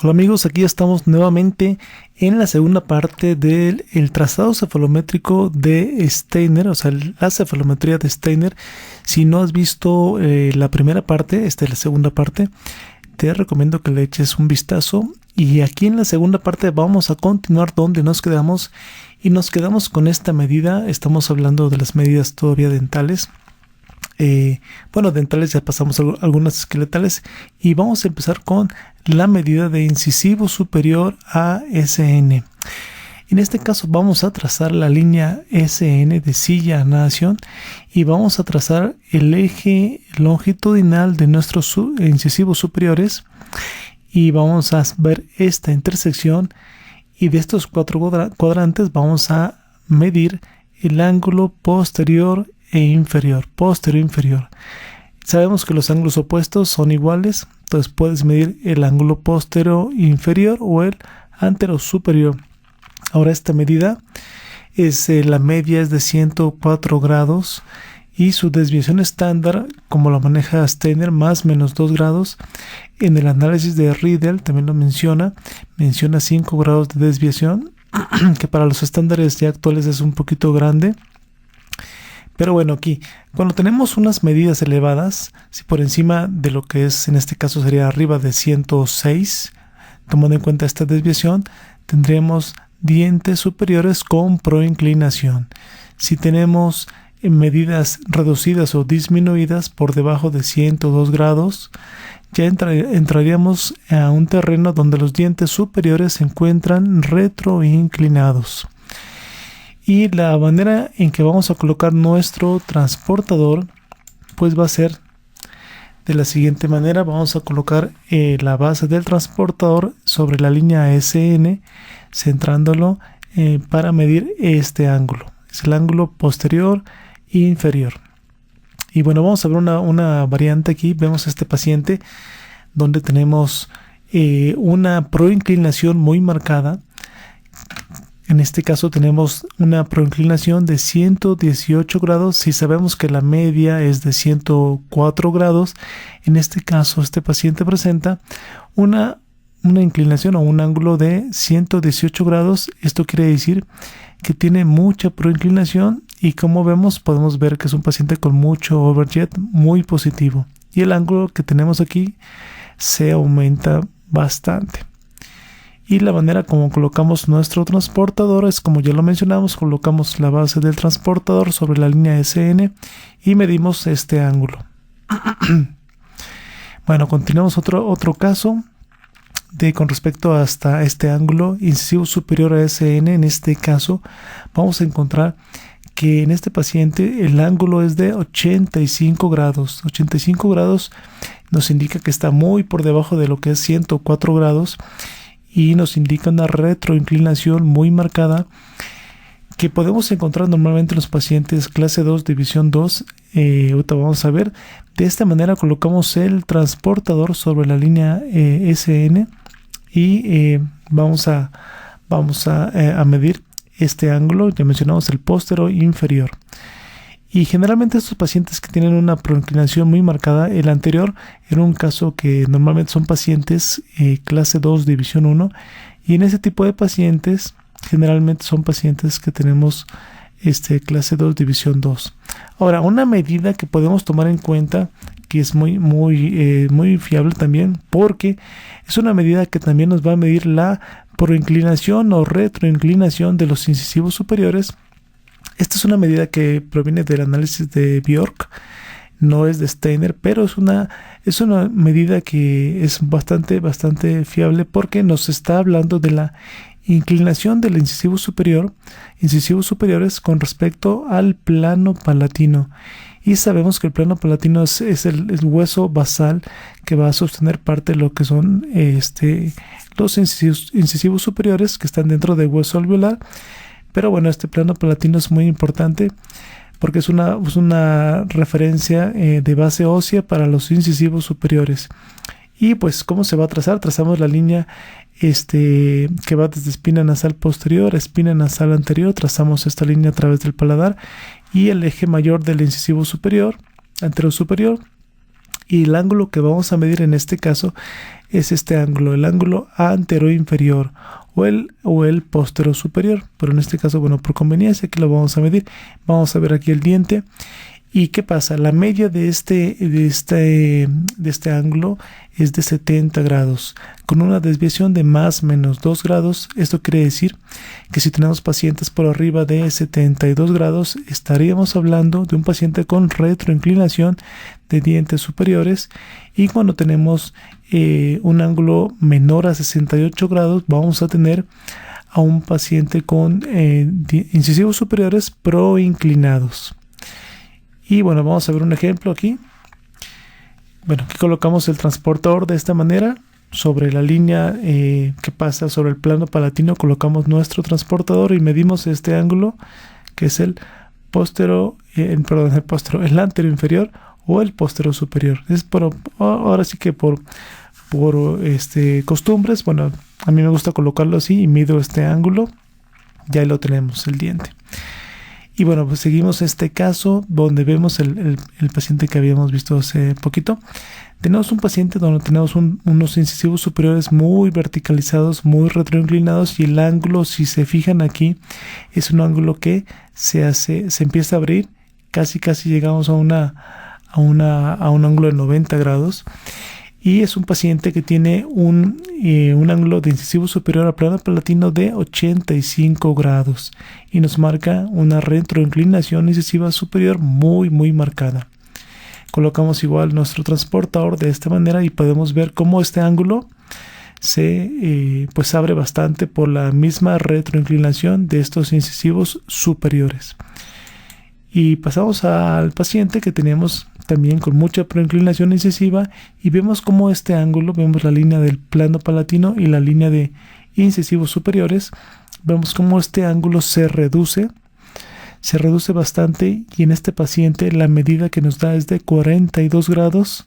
Hola amigos, aquí estamos nuevamente en la segunda parte del trazado cefalométrico de Steiner, o sea, la cefalometría de Steiner. Si no has visto la primera parte, esta es la segunda parte, te recomiendo que le eches un vistazo. Y aquí en la segunda parte vamos a continuar donde nos quedamos, y nos quedamos con esta medida. Estamos hablando de las medidas todavía dentales. Dentales ya pasamos a algunas esqueletales, y vamos a empezar con la medida de incisivo superior a SN. En este caso vamos a trazar la línea SN de silla a nación, y vamos a trazar el eje longitudinal de nuestros incisivos superiores, y vamos a ver esta intersección, y de estos cuatro cuadrantes vamos a medir el ángulo posterior e inferior, inferior. Sabemos que los ángulos opuestos son iguales, entonces puedes medir el ángulo posterior inferior o el antero superior. Ahora esta medida es la media es de 104 grados, y su desviación estándar, como lo maneja Steiner, más menos 2 grados. En el análisis de Riedel también lo menciona 5 grados de desviación, que para los estándares ya actuales es un poquito grande. Pero bueno, aquí, cuando tenemos unas medidas elevadas, si por encima de lo que es, en este caso sería arriba de 106, tomando en cuenta esta desviación, tendríamos dientes superiores con proinclinación. Si tenemos medidas reducidas o disminuidas por debajo de 102 grados, ya entraríamos a un terreno donde los dientes superiores se encuentran retroinclinados. Y la manera en que vamos a colocar nuestro transportador, pues va a ser de la siguiente manera. Vamos a colocar la base del transportador sobre la línea SN, centrándolo para medir este ángulo. Es el ángulo posterior e inferior. Y bueno, vamos a ver una variante aquí. Vemos este paciente donde tenemos una proinclinación muy marcada. En este caso tenemos una proinclinación de 118 grados. Si sabemos que la media es de 104 grados, en este caso este paciente presenta una inclinación o un ángulo de 118 grados. Esto quiere decir que tiene mucha proinclinación, y como vemos, podemos ver que es un paciente con mucho overjet, muy positivo. Y el ángulo que tenemos aquí se aumenta bastante. Y la manera como colocamos nuestro transportador es, como ya lo mencionamos, colocamos la base del transportador sobre la línea SN y medimos este ángulo. Bueno, continuamos otro caso con respecto hasta este ángulo incisivo superior a SN. En este caso vamos a encontrar que en este paciente el ángulo es de 85 grados. 85 grados nos indica que está muy por debajo de lo que es 104 grados. Y nos indica una retroinclinación muy marcada que podemos encontrar normalmente en los pacientes clase 2, división 2. Ahorita vamos a ver. De esta manera colocamos el transportador sobre la línea SN, y vamos a medir este ángulo. Ya mencionamos el posterior inferior. Y generalmente estos pacientes que tienen una proinclinación muy marcada, el anterior era un caso que normalmente son pacientes clase 2, división 1, y en ese tipo de pacientes generalmente son pacientes que tenemos clase 2, división 2. Ahora, una medida que podemos tomar en cuenta, que es muy fiable también, porque es una medida que también nos va a medir la proinclinación o retroinclinación de los incisivos superiores. Esta es una medida que proviene del análisis de Bjork, no es de Steiner, pero es una medida que es bastante fiable, porque nos está hablando de la inclinación del incisivos superiores con respecto al plano palatino. Y sabemos que el plano palatino es el hueso basal que va a sostener parte de lo que son los incisivos superiores, que están dentro del hueso alveolar. Pero bueno, este plano palatino es muy importante porque es una referencia de base ósea para los incisivos superiores. Y pues, ¿cómo se va a trazar? Trazamos la línea que va desde espina nasal posterior a espina nasal anterior. Trazamos esta línea a través del paladar y el eje mayor del incisivo superior, anterosuperior. Y el ángulo que vamos a medir en este caso es este ángulo, el ángulo anteroinferior o el postero superior. Pero en este caso, bueno, por conveniencia aquí lo vamos a medir. Vamos a ver aquí el diente. ¿Y qué pasa? La media de este ángulo es de 70 grados, con una desviación de más o menos 2 grados. Esto quiere decir que si tenemos pacientes por arriba de 72 grados, estaríamos hablando de un paciente con retroinclinación de dientes superiores. Y cuando tenemos un ángulo menor a 68 grados, vamos a tener a un paciente con incisivos superiores proinclinados. Y bueno, vamos a ver un ejemplo aquí. Bueno, aquí colocamos el transportador de esta manera. Sobre la línea que pasa sobre el plano palatino, colocamos nuestro transportador y medimos este ángulo, que es el el antero inferior o el postero superior. Ahora sí que por costumbres, bueno, a mí me gusta colocarlo así y mido este ángulo. Ya ahí lo tenemos, el diente. Y bueno, pues seguimos este caso donde vemos el paciente que habíamos visto hace poquito. Tenemos un paciente donde tenemos unos incisivos superiores muy verticalizados, muy retroinclinados, y el ángulo, si se fijan aquí, es un ángulo que se empieza a abrir, casi llegamos a un ángulo de 90 grados. Y es un paciente que tiene un ángulo de incisivo superior al plano palatino de 85 grados y nos marca una retroinclinación incisiva superior muy marcada. Colocamos igual nuestro transportador de esta manera y podemos ver cómo este ángulo se abre bastante por la misma retroinclinación de estos incisivos superiores. Y pasamos al paciente que tenemos también con mucha proinclinación incisiva y vemos cómo este ángulo, vemos la línea del plano palatino y la línea de incisivos superiores, vemos cómo este ángulo se reduce bastante, y en este paciente la medida que nos da es de 42 grados.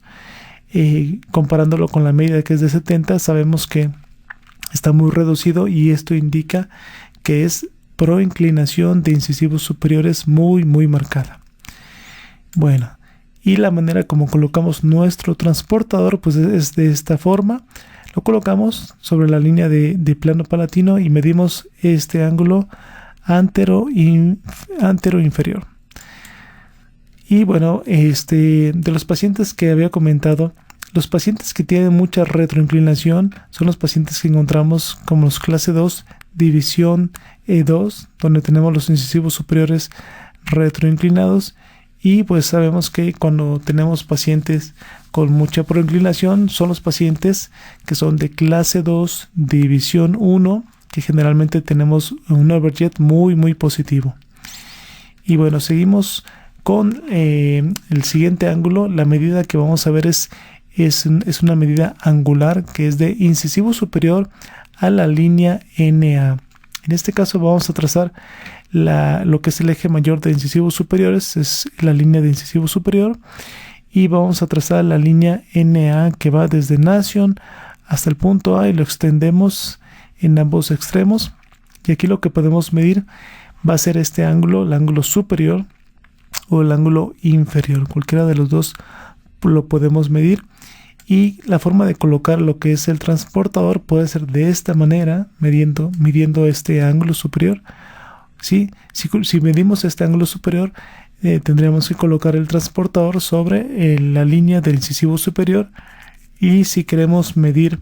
Comparándolo con la medida que es de 70, sabemos que está muy reducido y esto indica que es proinclinación de incisivos superiores muy marcada. Bueno, y la manera como colocamos nuestro transportador pues es de esta forma. Lo colocamos sobre la línea de plano palatino y medimos este ángulo antero inferior. Y bueno, de los pacientes que había comentado, los pacientes que tienen mucha retroinclinación son los pacientes que encontramos como los clase 2, división E2, donde tenemos los incisivos superiores retroinclinados. Y pues sabemos que cuando tenemos pacientes con mucha proinclinación son los pacientes que son de clase 2, división 1, que generalmente tenemos un overjet muy positivo. Y bueno, seguimos con el siguiente ángulo. La medida que vamos a ver es una medida angular que es de incisivo superior a la línea NA. En este caso vamos a trazar lo que es el eje mayor de incisivos superiores, es la línea de incisivo superior, y vamos a trazar la línea NA que va desde nación hasta el punto A y lo extendemos en ambos extremos. Y aquí lo que podemos medir va a ser este ángulo, el ángulo superior o el ángulo inferior. Cualquiera de los dos lo podemos medir. Y la forma de colocar lo que es el transportador puede ser de esta manera, midiendo este ángulo superior. ¿Sí? Si medimos este ángulo superior, tendríamos que colocar el transportador sobre la línea del incisivo superior. Y si queremos medir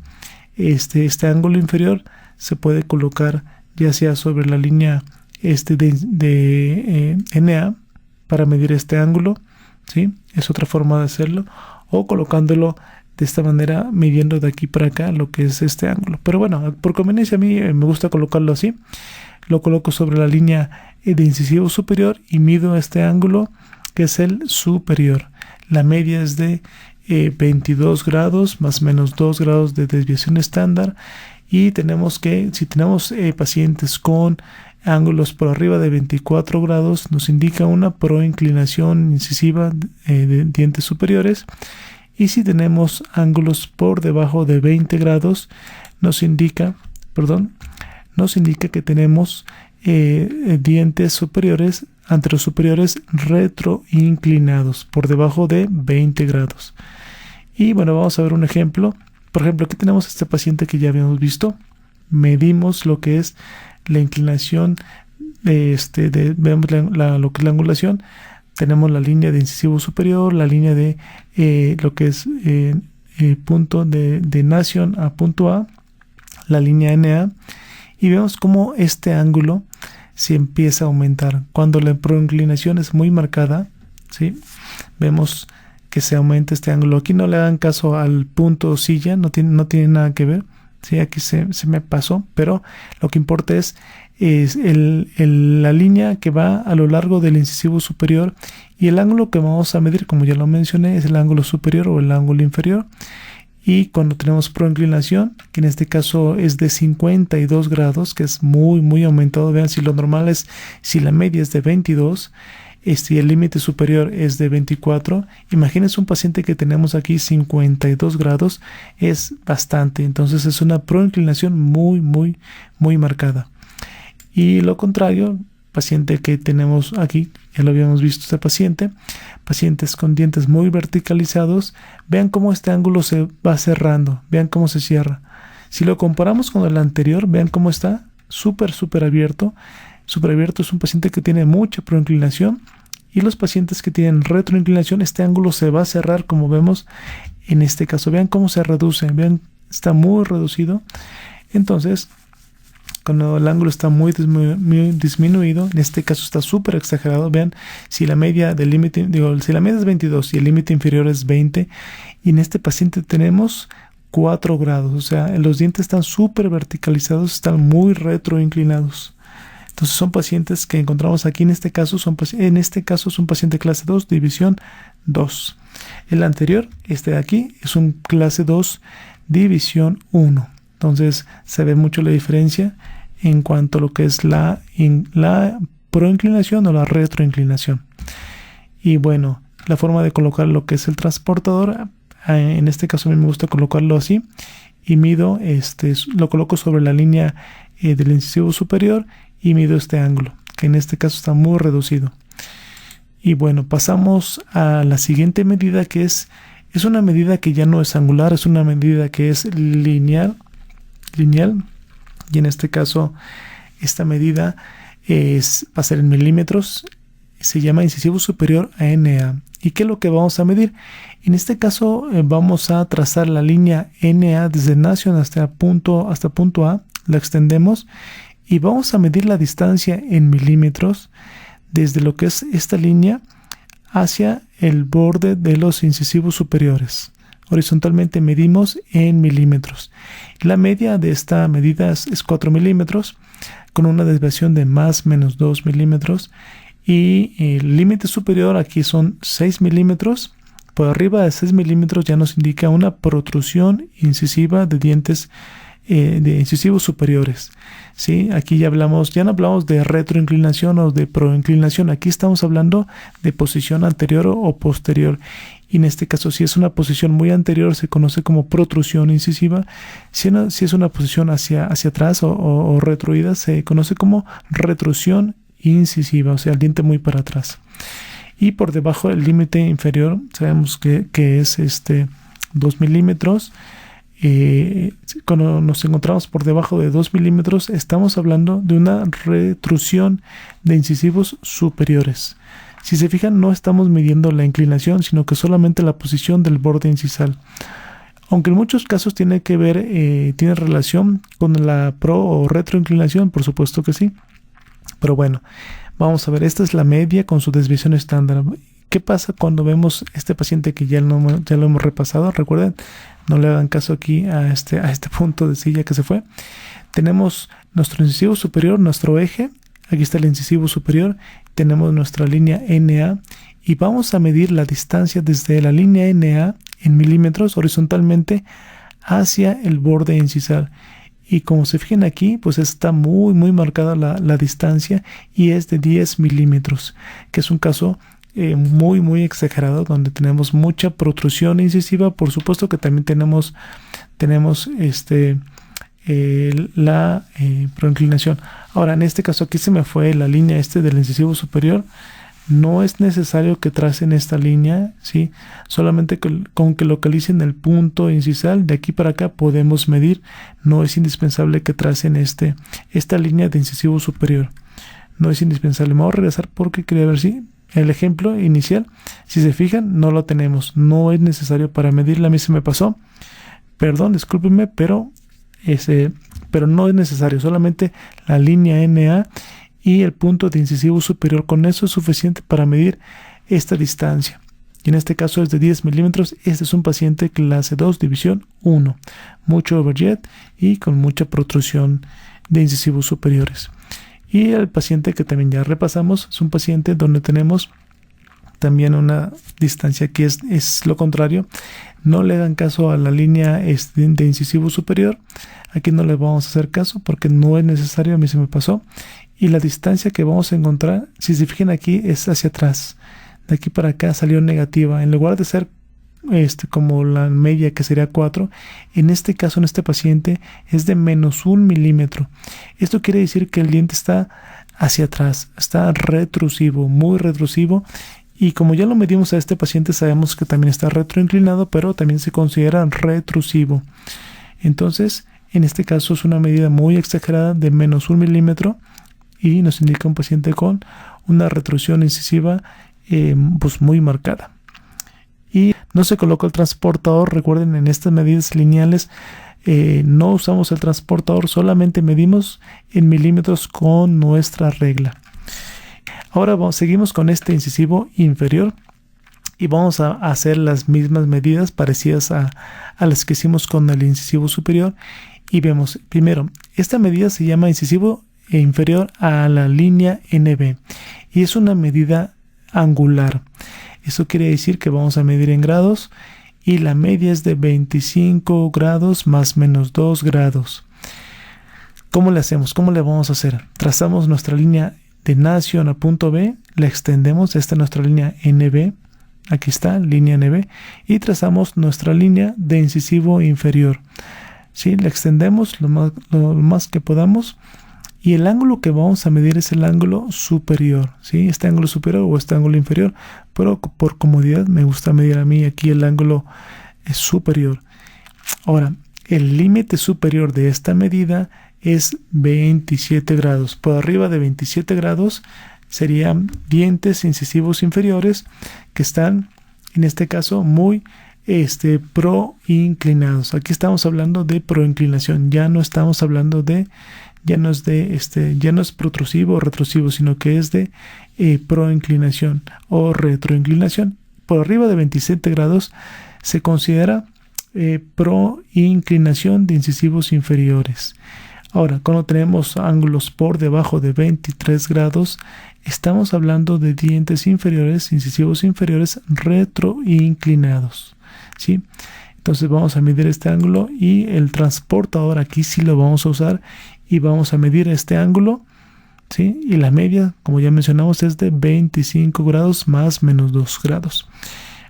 este ángulo inferior, se puede colocar ya sea sobre la línea de NA para medir este ángulo, ¿sí? Es otra forma de hacerlo, o colocándolo de esta manera, midiendo de aquí para acá lo que es este ángulo. Pero bueno, por conveniencia a mí me gusta colocarlo así. Lo coloco sobre la línea de incisivo superior y mido este ángulo que es el superior. La media es de 22 grados, más o menos 2 grados de desviación estándar. Y tenemos que, si tenemos pacientes con ángulos por arriba de 24 grados, nos indica una proinclinación incisiva de dientes superiores. Y si tenemos ángulos por debajo de 20 grados, nos indica que tenemos dientes superiores, anterosuperiores retroinclinados por debajo de 20 grados. Y bueno, vamos a ver un ejemplo. por ejemplo, aquí tenemos este paciente que ya habíamos visto. Medimos lo que es la inclinación, vemos lo que es la angulación. Tenemos la línea de incisivo superior, la línea de lo que es punto de nación a punto A, la línea NA, y vemos cómo este ángulo se empieza a aumentar. Cuando la proinclinación es muy marcada, ¿sí? Vemos que se aumenta este ángulo. Aquí no le hagan caso al punto silla, no tiene nada que ver. Sí, aquí se me pasó, pero lo que importa es la línea que va a lo largo del incisivo superior, y el ángulo que vamos a medir, como ya lo mencioné, es el ángulo superior o el ángulo inferior. Y cuando tenemos proinclinación, que en este caso es de 52 grados, que es muy aumentado. Vean, si lo normal es, si la media es de 22, y el límite superior es de 24, imagínense un paciente que tenemos aquí 52 grados, es bastante. Entonces es una proinclinación muy marcada. Y lo contrario, paciente que tenemos aquí, ya lo habíamos visto este paciente, pacientes con dientes muy verticalizados, vean cómo este ángulo se va cerrando, vean cómo se cierra. Si lo comparamos con el anterior, vean cómo está súper abierto. Súper abierto es un paciente que tiene mucha proinclinación, y los pacientes que tienen retroinclinación, este ángulo se va a cerrar, como vemos en este caso. Vean cómo se reduce, vean, está muy reducido. Entonces, cuando el ángulo está muy disminuido, en este caso está súper exagerado. Vean, si la media del límite, si la media es 22 y el límite inferior es 20, y en este paciente tenemos 4 grados, o sea, los dientes están súper verticalizados, están muy retroinclinados. Entonces son pacientes que encontramos aquí. En este caso es un paciente clase 2, división 2. El anterior, este de aquí, es un clase 2, división 1. Entonces se ve mucho la diferencia en cuanto a lo que es la proinclinación o la retroinclinación. Y bueno, la forma de colocar lo que es el transportador, en este caso a mí me gusta colocarlo así, y mido, lo coloco sobre la línea del incisivo superior, y mido este ángulo, que en este caso está muy reducido. Y bueno, pasamos a la siguiente medida, que es una medida que ya no es angular, es una medida que es lineal, y en este caso esta medida va a ser en milímetros, se llama incisivo superior a NA. ¿Y qué es lo que vamos a medir? En este caso vamos a trazar la línea NA desde nación hasta punto A, la extendemos, y vamos a medir la distancia en milímetros desde lo que es esta línea hacia el borde de los incisivos superiores. Horizontalmente medimos en milímetros. La media de esta medida es 4 milímetros, con una desviación de más menos 2 milímetros. Y el límite superior aquí son 6 milímetros. Por arriba de 6 milímetros ya nos indica una protrusión incisiva de dientes de incisivos superiores. ¿Sí? Aquí ya no hablamos de retroinclinación o de proinclinación. Aquí estamos hablando de posición anterior o posterior. Y en este caso, si es una posición muy anterior, se conoce como protrusión incisiva. Si es una posición hacia atrás o retroída, se conoce como retrusión incisiva, o sea, el diente muy para atrás. Y por debajo del límite inferior, sabemos que es 2 milímetros. Cuando nos encontramos por debajo de 2 milímetros, estamos hablando de una retrusión de incisivos superiores. Si se fijan, no estamos midiendo la inclinación, sino que solamente la posición del borde incisal. Aunque en muchos casos tiene relación con la pro o retroinclinación, por supuesto que sí. Pero bueno, vamos a ver, esta es la media con su desviación estándar. ¿Qué pasa cuando vemos este paciente que ya lo hemos repasado? Recuerden, no le hagan caso aquí a este punto de silla que se fue. Tenemos nuestro incisivo superior, nuestro eje. Aquí está el incisivo superior. Tenemos nuestra línea NA. Y vamos a medir la distancia desde la línea NA en milímetros horizontalmente hacia el borde incisal. Y como se fijan aquí, pues está muy marcada la distancia, y es de 10 milímetros, que es un caso muy exagerado, donde tenemos mucha protrusión incisiva. Por supuesto que también tenemos la proinclinación. Ahora, en este caso aquí se me fue la línea del incisivo superior, No es necesario que tracen esta línea, ¿sí? Solamente con que localicen el punto incisal, de aquí para acá podemos medir. No es indispensable que tracen esta línea de incisivo superior. No es indispensable. Me voy a regresar porque quería ver si el ejemplo inicial, si se fijan, no lo tenemos. No es necesario para medirla. A mí se me pasó. Perdón, discúlpenme, pero no es necesario. Solamente la línea NA y el punto de incisivo superior. Con eso es suficiente para medir esta distancia. Y en este caso es de 10 milímetros. Este es un paciente clase 2, división 1. Mucho overjet y con mucha protrusión de incisivos superiores. Y el paciente que también ya repasamos es un paciente donde tenemos también una distancia que es lo contrario. No le dan caso a la línea de incisivo superior. Aquí no le vamos a hacer caso porque no es necesario. A mí se me pasó. Y la distancia que vamos a encontrar, si se fijan aquí, es hacia atrás. De aquí para acá salió negativa. En lugar de ser como la media, que sería 4, en este caso, en este paciente, es de menos 1 milímetro. Esto quiere decir que el diente está hacia atrás, está retrusivo, muy retrusivo. Y como ya lo medimos a este paciente, sabemos que también está retroinclinado, pero también se considera retrusivo. Entonces, en este caso es una medida muy exagerada de menos 1 milímetro. Y nos indica un paciente con una retrusión incisiva pues muy marcada. Y no se coloca el transportador. Recuerden, en estas medidas lineales no usamos el transportador, solamente medimos en milímetros con nuestra regla. Ahora seguimos con este incisivo inferior y vamos a hacer las mismas medidas parecidas a las que hicimos con el incisivo superior. Y vemos, primero, esta medida se llama incisivo inferior a la línea NB y es una medida angular. Eso quiere decir que vamos a medir en grados y la media es de 25 grados más menos 2 grados. ¿Cómo le hacemos? ¿Cómo le vamos a hacer? Trazamos nuestra línea de nación a punto B, la extendemos, esta es nuestra línea NB, aquí está, línea NB, y trazamos nuestra línea de incisivo inferior. ¿Sí? La extendemos lo más que podamos. Y el ángulo que vamos a medir es el ángulo superior, ¿sí? Este ángulo superior o este ángulo inferior, pero por comodidad me gusta medir a mí aquí el ángulo superior. Ahora, el límite superior de esta medida es 27 grados. Por arriba de 27 grados serían dientes incisivos inferiores que están, en este caso, muy proinclinados. Aquí estamos hablando de proinclinación, ya no estamos hablando de... Ya no es protrusivo o retrusivo, sino que es de proinclinación o retroinclinación. Por arriba de 27 grados se considera proinclinación de incisivos inferiores. Ahora, cuando tenemos ángulos por debajo de 23 grados, estamos hablando de dientes inferiores, incisivos inferiores retroinclinados, ¿sí? Entonces vamos a medir este ángulo y el transportador aquí sí lo vamos a usar y vamos a medir este ángulo, ¿sí? Y la media, como ya mencionamos, es de 25 grados más menos 2 grados.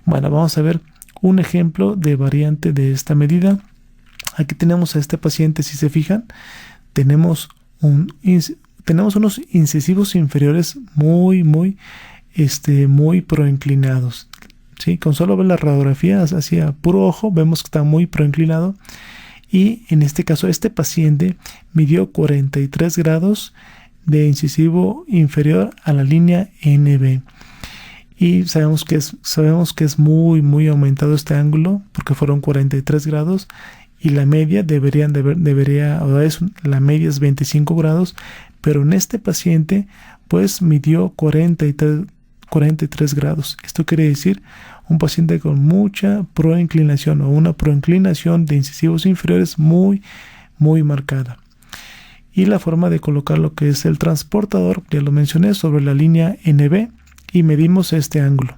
Bueno, vamos a ver un ejemplo de variante de esta medida. Aquí tenemos a este paciente, si se fijan, tenemos unos incisivos inferiores muy proinclinados. ¿Sí? Con solo ver la radiografía hacia puro ojo, vemos que está muy proinclinado. Y en este caso, este paciente midió 43 grados de incisivo inferior a la línea NB. Y sabemos que es muy aumentado este ángulo, porque fueron 43 grados. Y la media la media es 25 grados. Pero en este paciente, pues midió 43 grados. Esto quiere decir un paciente con mucha proinclinación o una proinclinación de incisivos inferiores muy marcada. Y la forma de colocar lo que es el transportador, ya lo mencioné, sobre la línea NB y medimos este ángulo.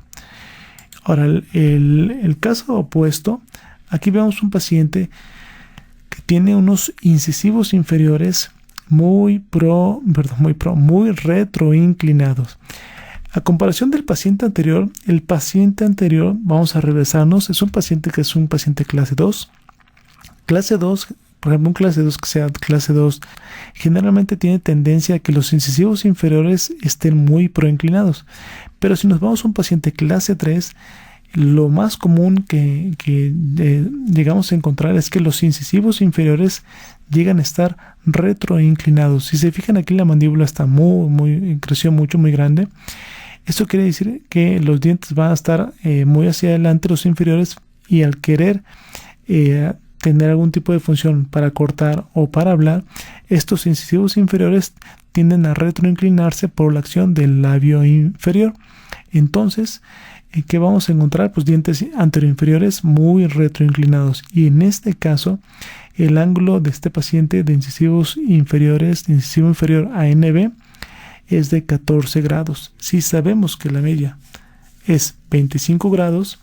Ahora, el caso opuesto, aquí vemos un paciente que tiene unos incisivos inferiores muy retroinclinados. A comparación del paciente anterior, vamos a regresarnos, es un paciente clase 2. Clase 2 por ejemplo, un clase 2 que sea clase 2, generalmente tiene tendencia a que los incisivos inferiores estén muy proinclinados. Pero si nos vamos a un paciente clase 3, lo más común que llegamos a encontrar es que los incisivos inferiores llegan a estar retroinclinados. Si se fijan aquí, la mandíbula está creció mucho, muy grande. Esto quiere decir que los dientes van a estar muy hacia adelante, los inferiores, y al querer tener algún tipo de función para cortar o para hablar, estos incisivos inferiores tienden a retroinclinarse por la acción del labio inferior. Entonces, ¿qué vamos a encontrar? Pues dientes anteroinferiores muy retroinclinados. Y en este caso, el ángulo de este paciente de incisivos inferiores, de incisivo inferior a NB, es de 14 grados. Si sabemos que la media es 25 grados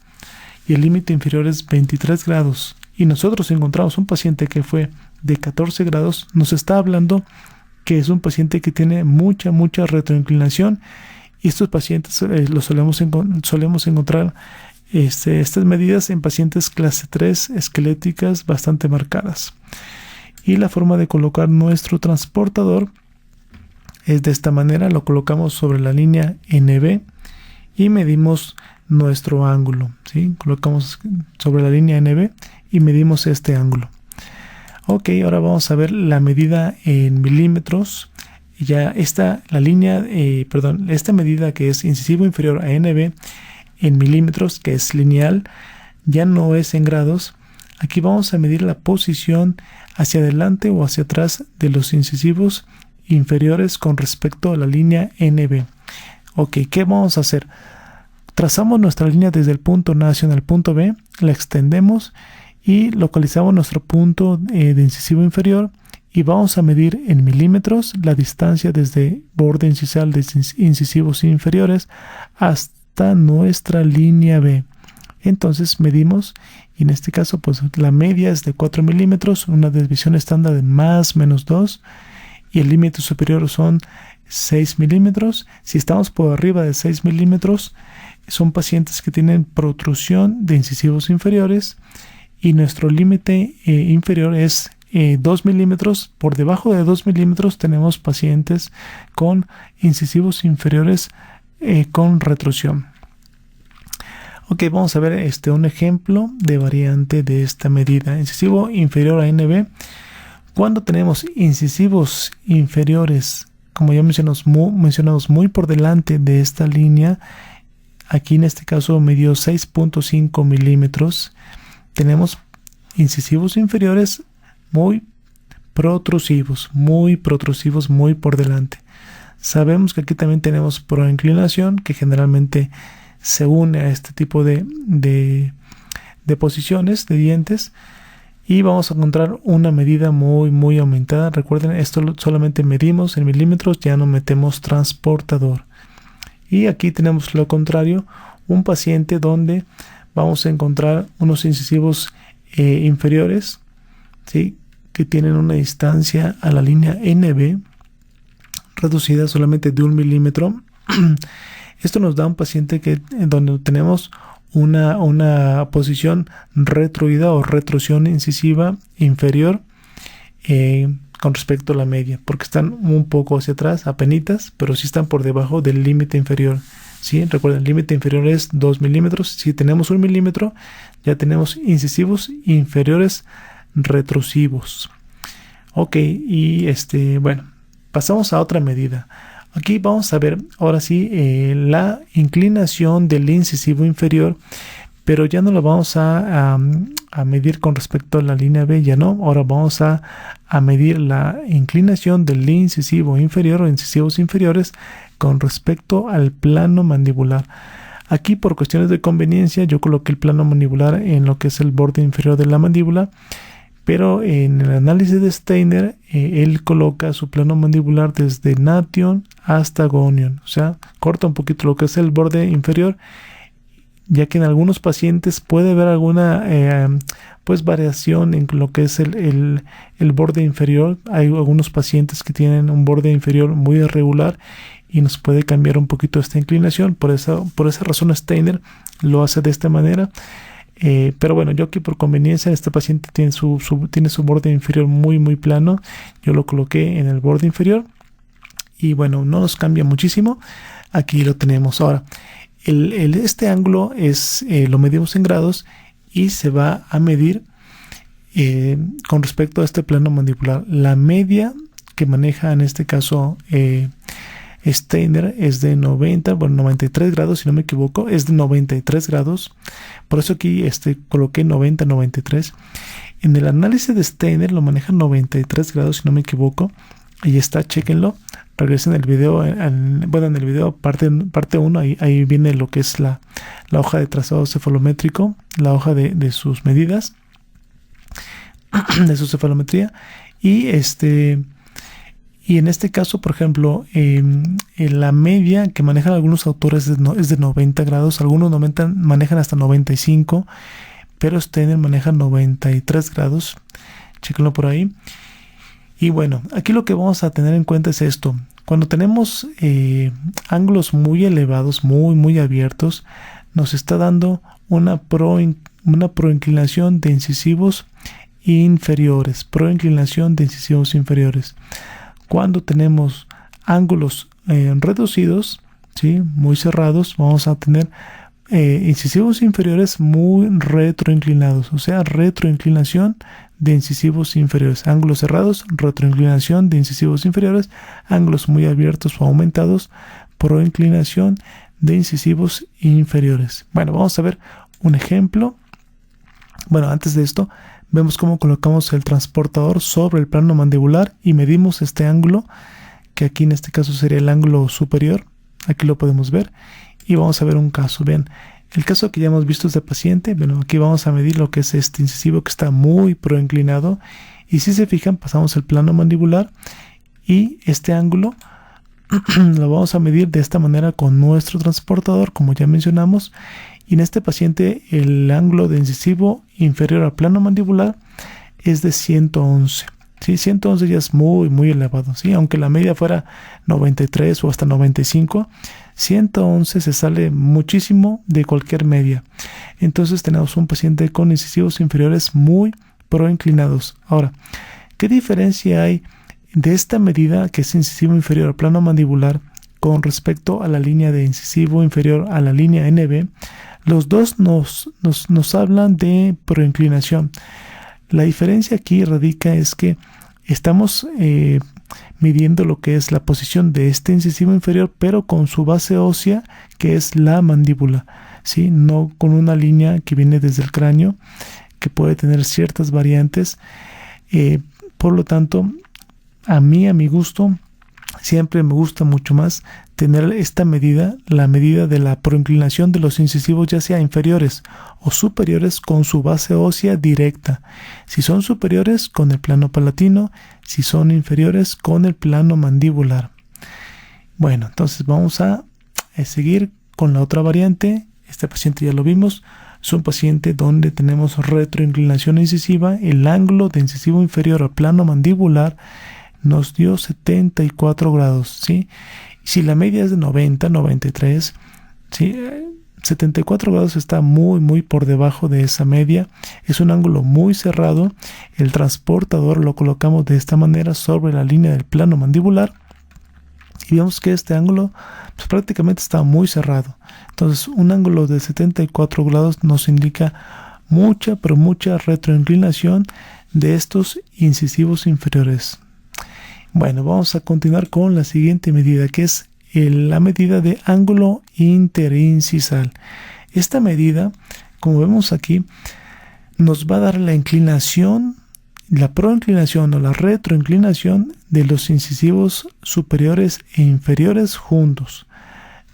y el límite inferior es 23 grados, y nosotros encontramos un paciente que fue de 14 grados, nos está hablando que es un paciente que tiene mucha retroinclinación. Y estos pacientes los solemos encontrar estas medidas en pacientes clase 3 esqueléticas bastante marcadas. Y la forma de colocar nuestro transportador es de esta manera. Lo colocamos sobre la línea NB y medimos nuestro ángulo, ¿sí? Colocamos sobre la línea NB y medimos este ángulo. Ok, ahora vamos a ver la medida en milímetros. Ya esta medida que es incisivo inferior a NB en milímetros, que es lineal, ya no es en grados. Aquí vamos a medir la posición hacia adelante o hacia atrás de los incisivos inferiores con respecto a la línea NB. Ok, ¿qué vamos a hacer? Trazamos nuestra línea desde el punto nacio al punto B, la extendemos y localizamos nuestro punto de incisivo inferior. Y vamos a medir en milímetros la distancia desde borde incisal de incisivos inferiores hasta nuestra línea B. Entonces medimos, y en este caso pues la media es de 4 milímetros, una desviación estándar de más menos 2, y el límite superior son 6 milímetros. Si estamos por arriba de 6 milímetros, son pacientes que tienen protrusión de incisivos inferiores, y nuestro límite inferior es 2 milímetros. Por debajo de 2 milímetros tenemos pacientes con incisivos inferiores con retrusión. Ok, vamos a ver un ejemplo de variante de esta medida. Incisivo inferior a NB. Cuando tenemos incisivos inferiores, como ya mencionamos, muy por delante de esta línea, aquí en este caso midió 6.5 milímetros, tenemos incisivos inferiores muy protrusivos, muy por delante. Sabemos que aquí también tenemos proinclinación, que generalmente se une a este tipo de posiciones de dientes, y vamos a encontrar una medida muy aumentada. Recuerden, esto solamente medimos en milímetros, ya no metemos transportador. Y aquí tenemos lo contrario, un paciente donde vamos a encontrar unos incisivos inferiores, ¿sí?, que tienen una distancia a la línea NB reducida solamente de 1 milímetro. Esto nos da un paciente donde tenemos una posición retroida o retrusión incisiva inferior con respecto a la media, porque están un poco hacia atrás, apenitas, pero sí están por debajo del límite inferior. ¿Sí? Recuerden, el límite inferior es 2 milímetros. Si tenemos 1 milímetro, ya tenemos incisivos inferiores retrusivos. Ok, y bueno, pasamos a otra medida. Aquí vamos a ver ahora sí la inclinación del incisivo inferior, pero ya no lo vamos a medir con respecto a la línea B, ya no. Ahora vamos a medir la inclinación del incisivo inferior o incisivos inferiores con respecto al plano mandibular. Aquí, por cuestiones de conveniencia, yo coloqué el plano mandibular en lo que es el borde inferior de la mandíbula, pero en el análisis de Steiner, él coloca su plano mandibular desde nation hasta gonion, o sea, corta un poquito lo que es el borde inferior, ya que en algunos pacientes puede haber alguna variación en lo que es el borde inferior. Hay algunos pacientes que tienen un borde inferior muy irregular y nos puede cambiar un poquito esta inclinación. Por esa razón Steiner lo hace de esta manera. Pero bueno, yo aquí por conveniencia, este paciente tiene tiene su borde inferior muy plano. Yo lo coloqué en el borde inferior y bueno, no nos cambia muchísimo. Aquí lo tenemos. Ahora, este ángulo lo medimos en grados y se va a medir con respecto a este plano mandibular. La media que maneja en este caso Steiner es de 93 grados, si no me equivoco, es de 93 grados. Por eso aquí coloqué 93. En el análisis de Steiner lo maneja 93 grados, si no me equivoco. Ahí está, chéquenlo. Regresen el video, en el video parte 1, ahí viene lo que es la hoja de trazado cefalométrico, la hoja de sus medidas, de su cefalometría. Y en este caso, por ejemplo, en la media que manejan algunos autores es de 90 grados, algunos manejan hasta 95, pero Steiner maneja 93 grados. Chéquenlo por ahí. Y bueno, aquí lo que vamos a tener en cuenta es esto. Cuando tenemos ángulos muy elevados, muy abiertos, nos está dando una proinclinación de incisivos inferiores. Proinclinación de incisivos inferiores. Cuando tenemos ángulos reducidos, ¿sí?, muy cerrados, vamos a tener incisivos inferiores muy retroinclinados, o sea, retroinclinación de incisivos inferiores. Ángulos cerrados, retroinclinación de incisivos inferiores. Ángulos muy abiertos o aumentados, proinclinación de incisivos inferiores. Bueno, vamos a ver un ejemplo. Bueno, antes de esto, vemos cómo colocamos el transportador sobre el plano mandibular y medimos este ángulo, que aquí en este caso sería el ángulo superior. Aquí lo podemos ver. Y vamos a ver un caso. Vean, el caso que ya hemos visto es de paciente. Bueno, aquí vamos a medir lo que es este incisivo que está muy proinclinado. Y si se fijan, pasamos el plano mandibular y este ángulo lo vamos a medir de esta manera con nuestro transportador, como ya mencionamos. Y en este paciente el ángulo de incisivo inferior al plano mandibular es de 111. Sí, 111 ya es muy elevado, ¿sí? Aunque la media fuera 93 o hasta 95, 111 se sale muchísimo de cualquier media. Entonces tenemos un paciente con incisivos inferiores muy proinclinados. Ahora, ¿qué diferencia hay de esta medida que es incisivo inferior al plano mandibular con respecto a la línea de incisivo inferior a la línea NB? Los dos nos hablan de proinclinación. La diferencia aquí radica es que estamos midiendo lo que es la posición de este incisivo inferior, pero con su base ósea, que es la mandíbula, ¿sí? No con una línea que viene desde el cráneo, que puede tener ciertas variantes. Por lo tanto, a mi gusto, siempre me gusta mucho más tener esta medida, la medida de la proinclinación de los incisivos, ya sea inferiores o superiores, con su base ósea directa. Si son superiores, con el plano palatino; si son inferiores, con el plano mandibular. Bueno, entonces vamos a seguir con la otra variante. Este paciente ya lo vimos. Es un paciente donde tenemos retroinclinación incisiva. El ángulo de incisivo inferior al plano mandibular nos dio 74 grados, ¿sí? Si la media es de 90, 93, ¿sí? 74 grados está muy por debajo de esa media. Es un ángulo muy cerrado. El transportador lo colocamos de esta manera sobre la línea del plano mandibular y vemos que este ángulo pues, prácticamente está muy cerrado. Entonces, un ángulo de 74 grados nos indica mucha retroinclinación de estos incisivos inferiores. Bueno, vamos a continuar con la siguiente medida, que es la medida de ángulo interincisal. Esta medida, como vemos aquí, nos va a dar la inclinación, la proinclinación o la retroinclinación de los incisivos superiores e inferiores juntos.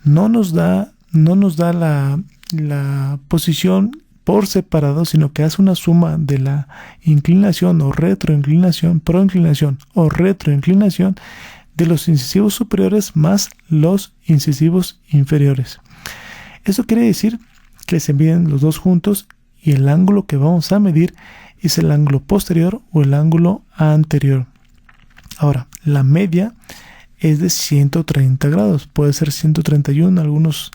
No nos da la posición por separado, sino que hace una suma de la inclinación o retroinclinación, proinclinación o retroinclinación de los incisivos superiores más los incisivos inferiores. Eso quiere decir que se miden los dos juntos y el ángulo que vamos a medir es el ángulo posterior o el ángulo anterior. Ahora, la media es de 130 grados, puede ser 131, algunos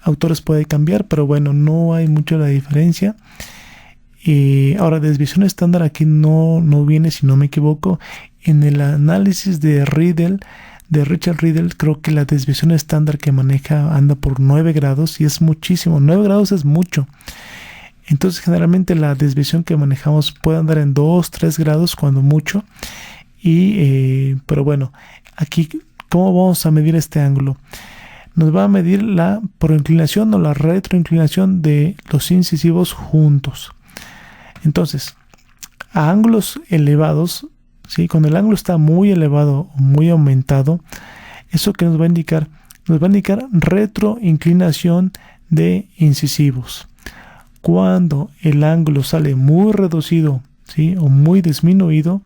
autores pueden cambiar, pero bueno, no hay mucha la diferencia. Ahora, desviación estándar aquí no viene, si no me equivoco. En el análisis de Riddle, de Richard Riddle, creo que la desviación estándar que maneja anda por 9 grados y es muchísimo. 9 grados es mucho. Entonces, generalmente la desviación que manejamos puede andar en 2, 3 grados cuando mucho. Pero bueno, aquí, ¿cómo vamos a medir este ángulo? Nos va a medir la proinclinación o la retroinclinación de los incisivos juntos. Entonces, a ángulos elevados, ¿sí? Cuando el ángulo está muy elevado o muy aumentado, ¿eso qué nos va a indicar? Nos va a indicar retroinclinación de incisivos. Cuando el ángulo sale muy reducido, ¿sí? O muy disminuido,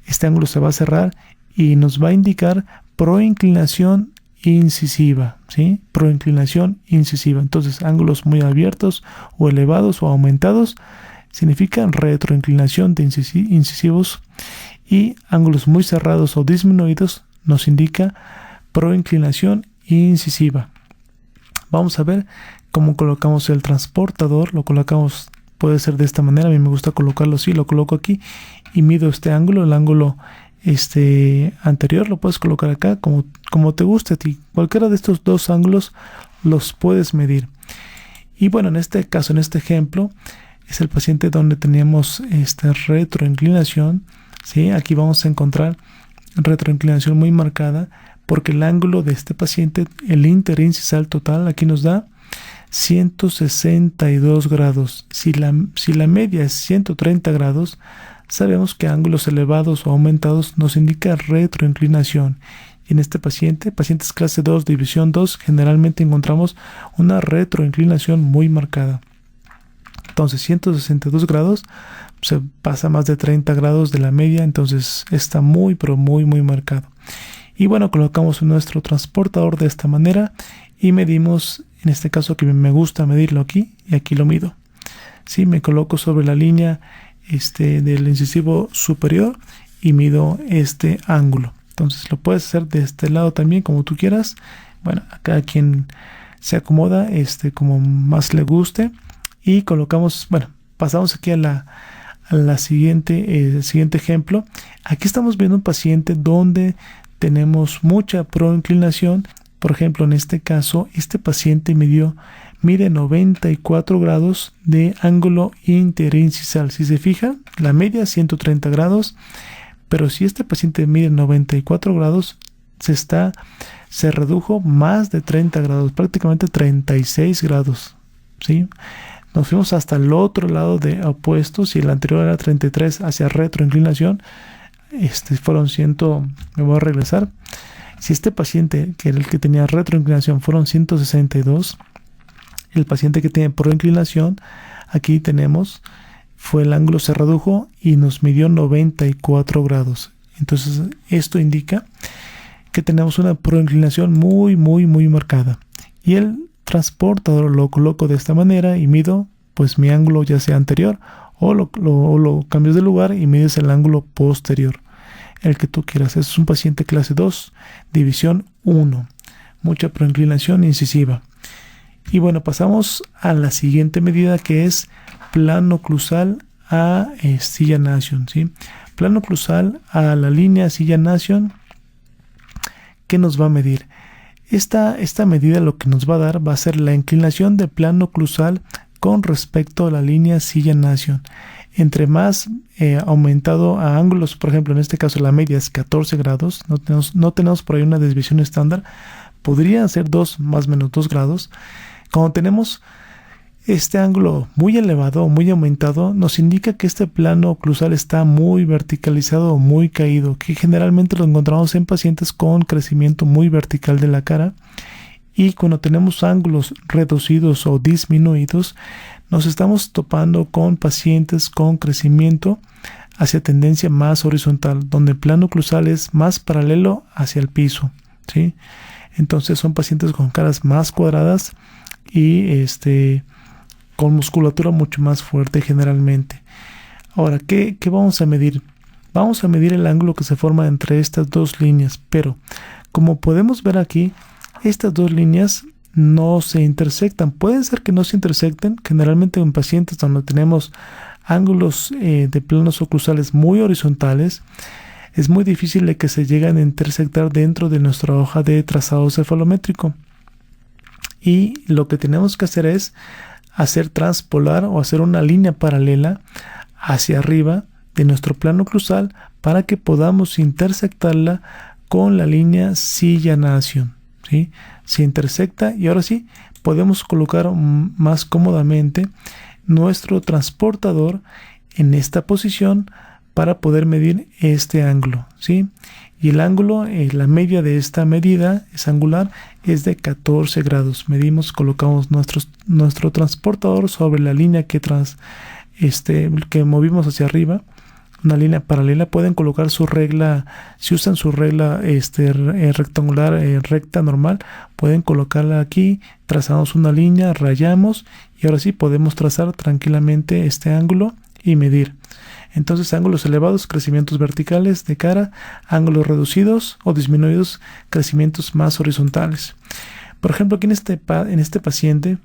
este ángulo se va a cerrar y nos va a indicar proinclinación incisiva, ¿sí? Proinclinación incisiva. Entonces, ángulos muy abiertos o elevados o aumentados significa retroinclinación de incisivos, y ángulos muy cerrados o disminuidos nos indica proinclinación incisiva. Vamos a ver cómo colocamos el transportador. Lo colocamos, puede ser de esta manera. A mí me gusta colocarlo así. Lo coloco aquí y mido este ángulo, el ángulo anterior. Lo puedes colocar acá como te guste a ti. Cualquiera de estos dos ángulos los puedes medir. Y bueno, en este caso, en este ejemplo, es el paciente donde teníamos esta retroinclinación, ¿sí? Aquí vamos a encontrar retroinclinación muy marcada porque el ángulo de este paciente, el interincisal total, aquí nos da 162 grados. Si la media es 130 grados, sabemos que ángulos elevados o aumentados nos indica retroinclinación. Y en este paciente, pacientes clase 2, división 2, generalmente encontramos una retroinclinación muy marcada. Entonces 162 grados se pasa más de 30 grados de la media, entonces está muy pero muy marcado. Y bueno, colocamos nuestro transportador de esta manera y medimos, en este caso que me gusta medirlo aquí, y aquí lo mido. ¿Sí? Me coloco sobre la línea del incisivo superior y mido este ángulo. Entonces lo puedes hacer de este lado también como tú quieras. Bueno, acá quien se acomoda como más le guste. Y colocamos, bueno, pasamos aquí a la siguiente ejemplo. Aquí estamos viendo un paciente donde tenemos mucha proinclinación. Por ejemplo, en este caso, este paciente mide 94 grados de ángulo interincisal. Si se fijan, la media 130 grados, pero si este paciente mide 94 grados, se redujo más de 30 grados, prácticamente 36 grados, ¿sí? Nos fuimos hasta el otro lado de opuesto. Si el anterior era 33 hacia retroinclinación, fueron 100, me voy a regresar. Si este paciente, que era el que tenía retroinclinación, fueron 162, el paciente que tiene proinclinación, aquí tenemos, el ángulo se redujo y nos midió 94 grados. Entonces, esto indica que tenemos una proinclinación muy marcada. Y el transportador lo coloco de esta manera y mido pues mi ángulo ya sea anterior o lo cambias de lugar y mides el ángulo posterior, el que tú quieras. Es un paciente clase 2, división 1, mucha proinclinación incisiva. Y bueno, pasamos a la siguiente medida, que es plano oclusal a silla Nation, ¿sí? Plano oclusal a la línea silla Nation. ¿Qué nos va a medir? Esta medida lo que nos va a dar va a ser la inclinación de plano oclusal con respecto a la línea silla Nation. Entre más aumentado a ángulos, por ejemplo, en este caso la media es 14 grados, no tenemos por ahí una desviación estándar, podría ser 2 más o menos 2 grados. Cuando tenemos este ángulo muy elevado o muy aumentado, nos indica que este plano oclusal está muy verticalizado o muy caído, que generalmente lo encontramos en pacientes con crecimiento muy vertical de la cara. Y cuando tenemos ángulos reducidos o disminuidos, nos estamos topando con pacientes con crecimiento hacia tendencia más horizontal, donde el plano oclusal es más paralelo hacia el piso, ¿sí? Entonces son pacientes con caras más cuadradas y con musculatura mucho más fuerte generalmente. Ahora, ¿qué vamos a medir? Vamos a medir el ángulo que se forma entre estas dos líneas, pero como podemos ver aquí, estas dos líneas no se intersectan. Pueden ser que no se intersecten, generalmente en pacientes donde tenemos ángulos de planos oclusales muy horizontales, es muy difícil de que se lleguen a intersectar dentro de nuestra hoja de trazado cefalométrico. Y lo que tenemos que hacer es hacer transpolar o hacer una línea paralela hacia arriba de nuestro plano oclusal para que podamos intersectarla con la línea Silla-Nasion, ¿sí? Se intersecta y ahora sí podemos colocar más cómodamente nuestro transportador en esta posición para poder medir este ángulo, ¿sí? Y el ángulo, la media de esta medida es angular, es de 14 grados. Medimos, colocamos nuestro transportador sobre la línea que movimos hacia arriba, una línea paralela. Pueden colocar su regla, si usan su regla rectangular, recta normal, pueden colocarla aquí, trazamos una línea, rayamos y ahora sí podemos trazar tranquilamente este ángulo y medir. Entonces, ángulos elevados, crecimientos verticales de cara; ángulos reducidos o disminuidos, crecimientos más horizontales. Por ejemplo, aquí en este paciente,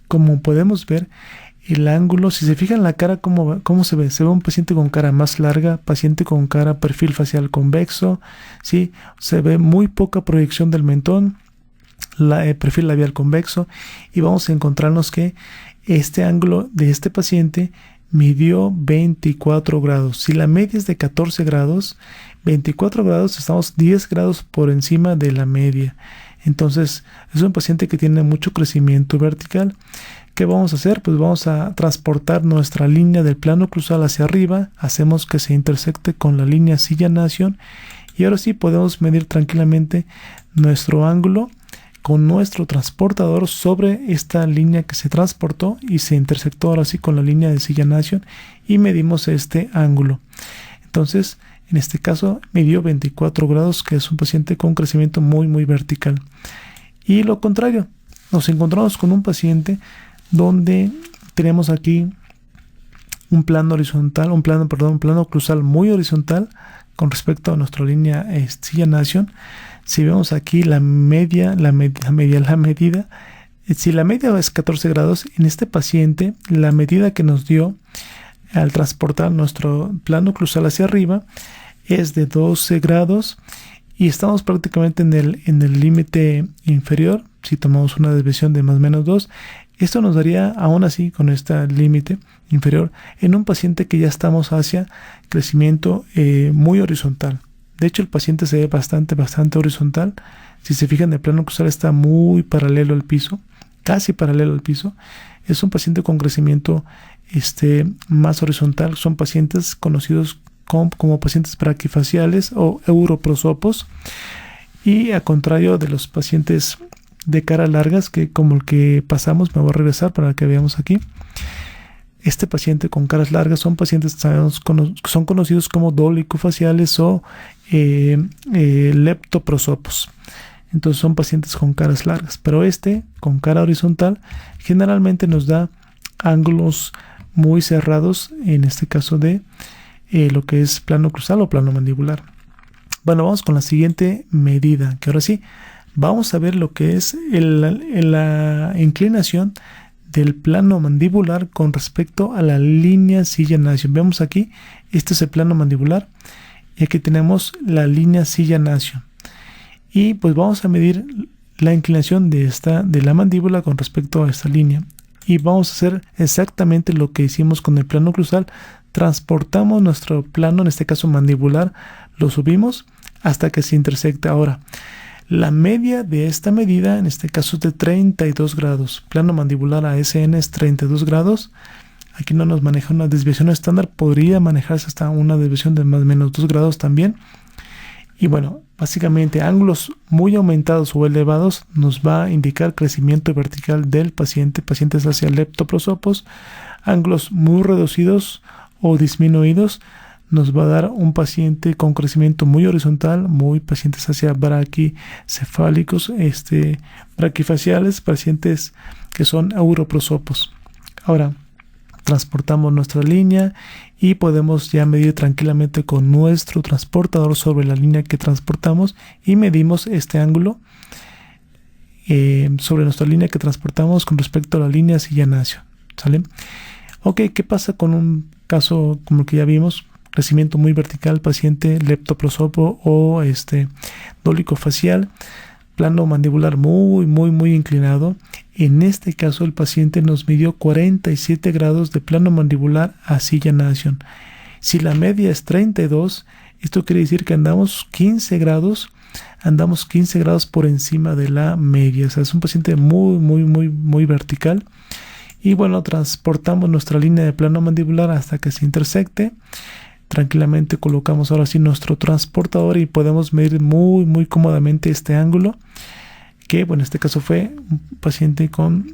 como podemos ver, el ángulo, si se fijan la cara, ¿cómo se ve? Se ve un paciente con cara más larga, paciente con cara perfil facial convexo, ¿sí? Se ve muy poca proyección del mentón, perfil labial convexo, y vamos a encontrarnos que este ángulo de este paciente midió 24 grados. Si la media es de 14 grados, 24 grados, estamos 10 grados por encima de la media. Entonces, es un paciente que tiene mucho crecimiento vertical. ¿Qué vamos a hacer? Pues vamos a transportar nuestra línea del plano oclusal hacia arriba, hacemos que se intersecte con la línea Silla-Nasion y ahora sí podemos medir tranquilamente nuestro ángulo con nuestro transportador sobre esta línea que se transportó y se intersectó ahora sí con la línea de Silla-Nasion y medimos este ángulo. Entonces, en este caso midió 24 grados, que es un paciente con crecimiento muy vertical. Y lo contrario, nos encontramos con un paciente donde tenemos aquí un plano oclusal muy horizontal con respecto a nuestra línea Silla-Nasion. Si vemos aquí la medida, si la media es 14 grados, en este paciente la medida que nos dio al transportar nuestro plano oclusal hacia arriba es de 12 grados y estamos prácticamente en el límite inferior. Si tomamos una desviación de más o menos 2, esto nos daría, aún así, con este límite inferior, en un paciente que ya estamos hacia crecimiento muy horizontal. De hecho, el paciente se ve bastante horizontal. Si se fijan, el plano oclusal está muy paralelo al piso, casi paralelo al piso. Es un paciente con crecimiento más horizontal. Son pacientes conocidos como pacientes braquifaciales o europrosopos. Y a contrario de los pacientes de cara largas, que como el que pasamos, me voy a regresar para que veamos aquí. Este paciente con caras largas son pacientes que son conocidos como dolicofaciales o leptoprosopos. Entonces son pacientes con caras largas, pero con cara horizontal generalmente nos da ángulos muy cerrados, en este caso de lo que es plano oclusal o plano mandibular. Bueno, vamos con la siguiente medida, que ahora sí vamos a ver lo que es la inclinación del plano mandibular con respecto a la línea Silla-Nasion. Vemos aquí, este es el plano mandibular y aquí tenemos la línea Silla-Nasion. Y pues vamos a medir la inclinación de la mandíbula con respecto a esta línea. Y vamos a hacer exactamente lo que hicimos con el plano oclusal. Transportamos nuestro plano, en este caso mandibular, lo subimos hasta que se intersecta. Ahora, la media de esta medida, en este caso es de 32 grados. Plano mandibular ASN es 32 grados. Aquí no nos maneja una desviación estándar. Podría manejarse hasta una desviación de más o menos 2 grados también. Y bueno, básicamente ángulos muy aumentados o elevados nos va a indicar crecimiento vertical del paciente. Pacientes hacia leptoprosopos. Ángulos muy reducidos o disminuidos nos va a dar un paciente con crecimiento muy horizontal, pacientes hacia braquicefálicos, braquifaciales, pacientes que son europrosopos. Ahora, transportamos nuestra línea y podemos ya medir tranquilamente con nuestro transportador sobre la línea que transportamos y medimos este ángulo sobre nuestra línea que transportamos con respecto a la línea Silla-Nasion, ¿sale? Ok, ¿qué pasa con un caso como el que ya vimos? Crecimiento muy vertical, paciente leptoprosopo o dólico facial, plano mandibular muy inclinado. En este caso el paciente nos midió 47 grados de plano mandibular a silla nation. Si la media es 32, esto quiere decir que andamos 15 grados por encima de la media. O sea, es un paciente muy vertical. Y bueno, transportamos nuestra línea de plano mandibular hasta que se intersecte. Tranquilamente colocamos ahora sí nuestro transportador y podemos medir muy cómodamente este ángulo, que bueno, en este caso fue un paciente con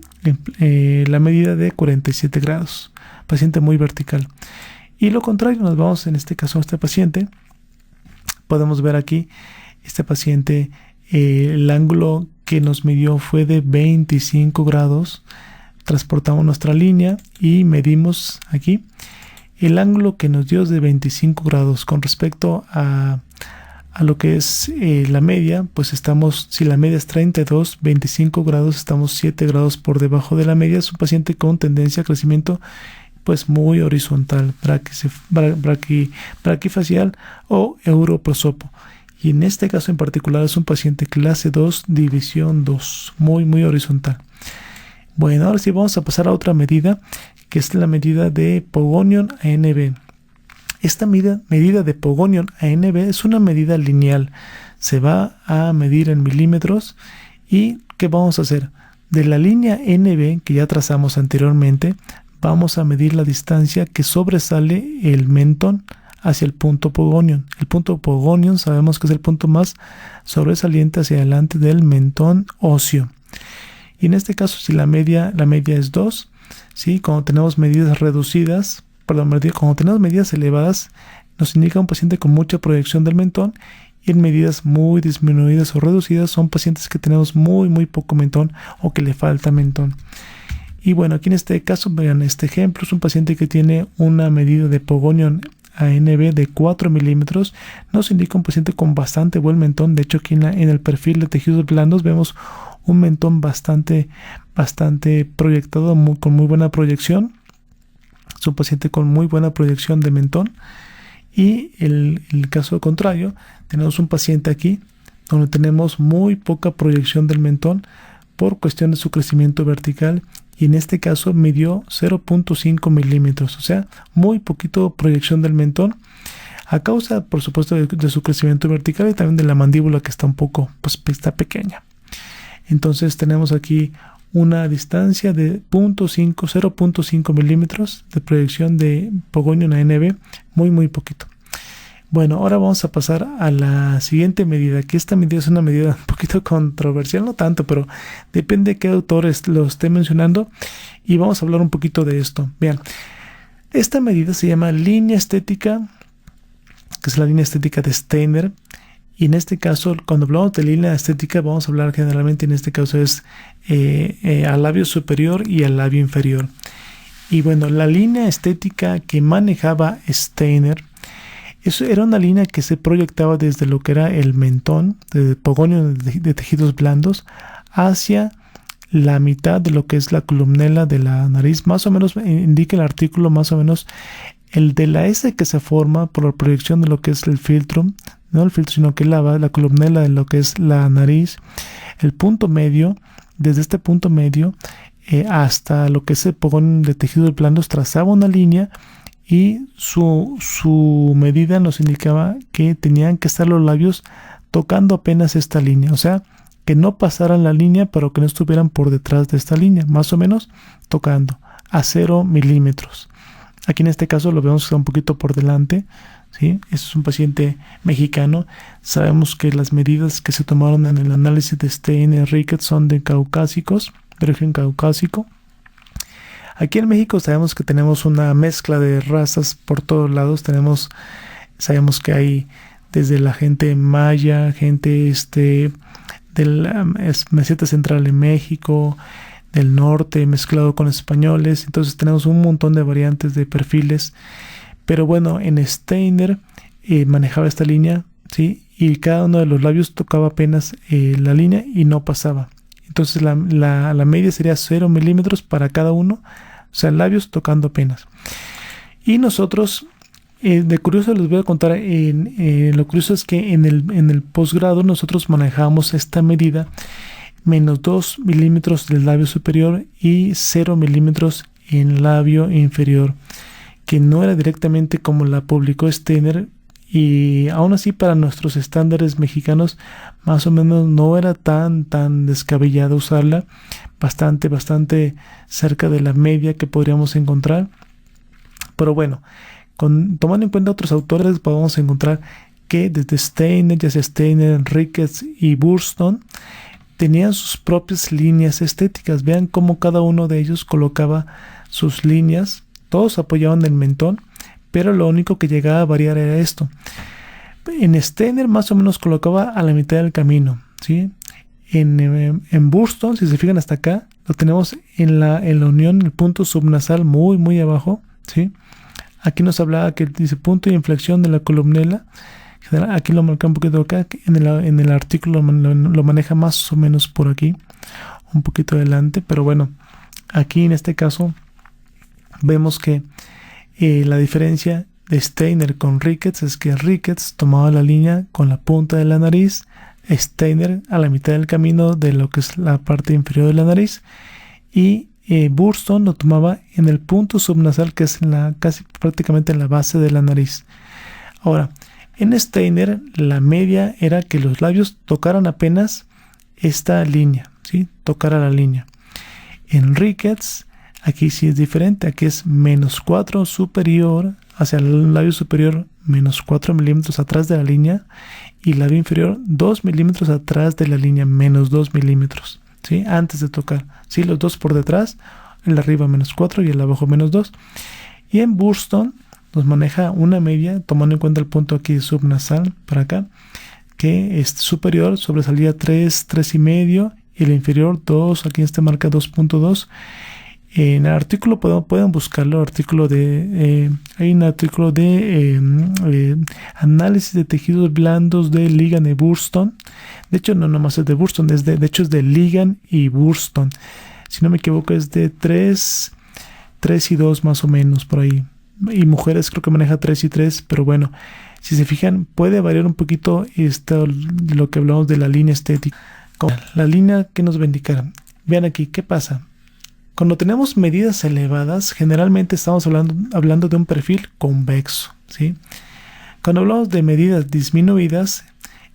la medida de 47 grados, paciente muy vertical. Y lo contrario, nos vamos en este caso a este paciente. Podemos ver aquí, este paciente, el ángulo que nos midió fue de 25 grados. Transportamos nuestra línea y medimos aquí. El ángulo que nos dio es de 25 grados. Con respecto a lo que es la media, pues estamos, si la media es 32, 25 grados, estamos 7 grados por debajo de la media. Es un paciente con tendencia a crecimiento pues muy horizontal, braquifacial o europrosopo. Y en este caso en particular es un paciente clase 2, división 2, muy horizontal. Bueno, ahora sí vamos a pasar a otra medida, que es la medida de Pogonion ANB. Esta medida de Pogonion ANB es una medida lineal. Se va a medir en milímetros. ¿Y qué vamos a hacer? De la línea NB que ya trazamos anteriormente, vamos a medir la distancia que sobresale el mentón hacia el punto Pogonion. El punto Pogonion sabemos que es el punto más sobresaliente hacia adelante del mentón óseo. Y en este caso, si la media es 2, ¿sí? Cuando tenemos medidas reducidas, cuando tenemos medidas elevadas, nos indica un paciente con mucha proyección del mentón, y en medidas muy disminuidas o reducidas son pacientes que tenemos muy poco mentón o que le falta mentón. Y bueno, aquí en este caso, vean este ejemplo, es un paciente que tiene una medida de Pogonion ANB de 4 milímetros. Nos indica un paciente con bastante buen mentón. De hecho, aquí en el perfil de tejidos blandos vemos un mentón bastante proyectado, con muy buena proyección. Es un paciente con muy buena proyección de mentón. Y el caso contrario, tenemos un paciente aquí donde tenemos muy poca proyección del mentón por cuestión de su crecimiento vertical, y en este caso midió 0.5 milímetros, o sea, muy poquito proyección del mentón, a causa, por supuesto, de su crecimiento vertical y también de la mandíbula, que está un poco, pues está pequeña. Entonces tenemos aquí una distancia de 0.5 milímetros de proyección de Pogonion ANB, muy poquito. Bueno, ahora vamos a pasar a la siguiente medida, que esta medida es una medida un poquito controversial, no tanto, pero depende de qué autores lo esté mencionando, y vamos a hablar un poquito de esto. Vean, esta medida se llama línea estética, que es la línea estética de Steiner. Y en este caso, cuando hablamos de línea estética, vamos a hablar generalmente, en este caso es al labio superior y al labio inferior. Y bueno, la línea estética que manejaba Steiner, eso era una línea que se proyectaba desde lo que era el mentón, de Pogonion de tejidos blandos, hacia la mitad de lo que es la columela de la nariz. Más o menos indica el artículo, más o menos el de la S que se forma por la proyección de lo que es el filtrum, no el filtro, sino que la columela de lo que es la nariz, el punto medio, desde este punto medio hasta lo que es el Pogonion de tejidos blandos, trazaba una línea, y su medida nos indicaba que tenían que estar los labios tocando apenas esta línea, o sea, que no pasaran la línea, pero que no estuvieran por detrás de esta línea, más o menos tocando a 0 milímetros. Aquí en este caso lo vemos un poquito por delante, ¿sí? Es un paciente mexicano. Sabemos que las medidas que se tomaron en el análisis de Steiner Ricketts son de caucásicos, de origen caucásico. Aquí en México sabemos que tenemos una mezcla de razas por todos lados. Sabemos que hay desde la gente maya, gente de la meseta central de México, del norte, mezclado con españoles. Entonces tenemos un montón de variantes de perfiles. Pero bueno, en Steiner manejaba esta línea, ¿sí? Y cada uno de los labios tocaba apenas la línea y no pasaba. Entonces la media sería 0 milímetros para cada uno, O sea, labios tocando apenas. Y nosotros, de curioso les voy a contar, lo curioso es que en el posgrado nosotros manejamos esta medida, menos 2 milímetros del labio superior y 0 milímetros en labio inferior, que no era directamente como la publicó Steiner, y aún así para nuestros estándares mexicanos más o menos no era tan descabellado usarla, bastante cerca de la media que podríamos encontrar. Pero bueno, tomando en cuenta otros autores, vamos a encontrar que desde Steiner, ya sea Steiner, Ricketts y Burston, tenían sus propias líneas estéticas. Vean cómo cada uno de ellos colocaba sus líneas. Todos apoyaban el mentón, pero lo único que llegaba a variar era esto. En Steiner más o menos colocaba a la mitad del camino, ¿sí? En Burston, si se fijan hasta acá, lo tenemos en la unión, el punto subnasal muy abajo, ¿sí? Aquí nos hablaba que dice punto de inflexión de la columela. Aquí lo marca un poquito acá. En el artículo lo maneja más o menos por aquí, un poquito adelante, pero bueno, aquí en este caso vemos que la diferencia de Steiner con Ricketts es que Ricketts tomaba la línea con la punta de la nariz, Steiner a la mitad del camino de lo que es la parte inferior de la nariz, y Burston lo tomaba en el punto subnasal, que es casi prácticamente en la base de la nariz. Ahora, en Steiner la media era que los labios tocaran apenas esta línea, ¿sí? Tocara la línea. En Ricketts aquí sí es diferente, aquí es menos 4 superior, hacia el labio superior menos 4 milímetros atrás de la línea, y labio inferior 2 milímetros atrás de la línea, menos 2 milímetros, ¿sí? Antes de tocar, ¿sí? Los dos por detrás, el arriba menos 4 y el abajo menos 2. Y en Burston nos maneja una media, tomando en cuenta el punto aquí subnasal, para acá, que es superior, sobresalía 3,5, y el inferior 2, aquí este marca 2.2. En el artículo pueden buscarlo, hay un artículo de análisis de tejidos blandos de Ligan y Burston. De hecho, no nomás es de Burston, de hecho es de Ligan y Burston. Si no me equivoco, es de 3 y 2 más o menos, por ahí. Y mujeres creo que maneja 3 y 3, pero bueno, si se fijan, puede variar un poquito lo que hablamos de la línea estética. La línea que nos va a indicar. Vean aquí, ¿qué pasa? Cuando tenemos medidas elevadas, generalmente estamos hablando de un perfil convexo, ¿sí? Cuando hablamos de medidas disminuidas,